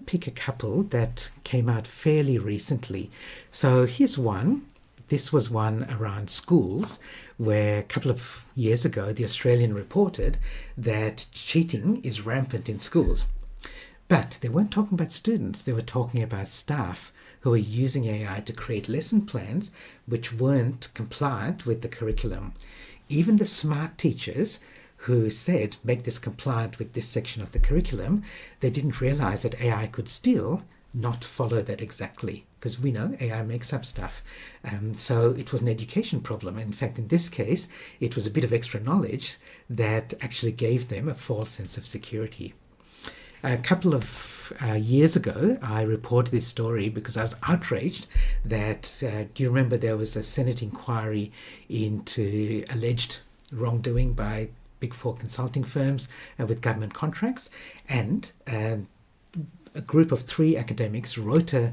pick a couple that came out fairly recently. So here's one. This was one around schools where a couple of years ago the Australian reported that cheating is rampant in schools. But they weren't talking about students, they were talking about staff who were using AI to create lesson plans which weren't compliant with the curriculum. Even the smart teachers who said, make this compliant with this section of the curriculum, they didn't realize that AI could still not follow that exactly, because we know AI makes up stuff. So it was an education problem. In fact, in this case, it was a bit of extra knowledge that actually gave them a false sense of security. A couple of years ago, I reported this story because I was outraged that, do you remember there was a Senate inquiry into alleged wrongdoing by Big Four consulting firms with government contracts, and a group of 3 academics wrote a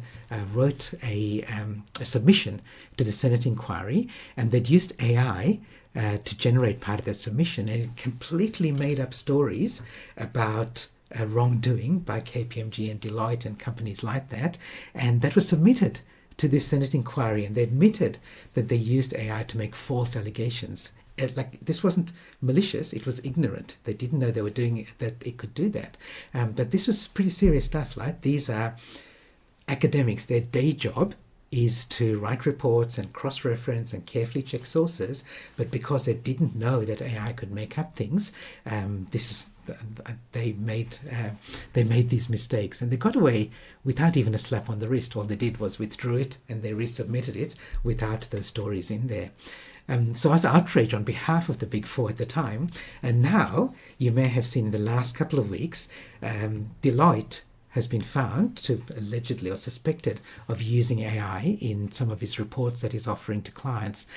submission to the Senate inquiry, and they'd used AI to generate part of that submission, and it completely made up stories about wrongdoing by KPMG and Deloitte and companies like that, and that was submitted to this Senate inquiry, and they admitted that they used AI to make false allegations. Like, this wasn't malicious, it was ignorant. They didn't know they were doing it, that it could do that. But this was pretty serious stuff. Like, these are academics, their day job is to write reports and cross-reference and carefully check sources, but because they didn't know that AI could make up things, they made these mistakes, and they got away without even a slap on the wrist. All they did was withdrew it and they resubmitted it without those stories in there. So I was outraged on behalf of the Big Four at the time, and now you may have seen in the last couple of weeks, Deloitte has been found to allegedly or suspected of using AI in some of his reports that he's offering to clients,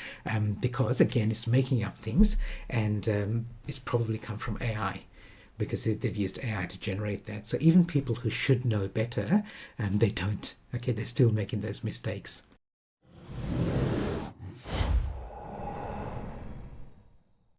because again it's making up things, and it's probably come from AI because they've used AI to generate that. So even people who should know better, they don't. Okay, they're still making those mistakes.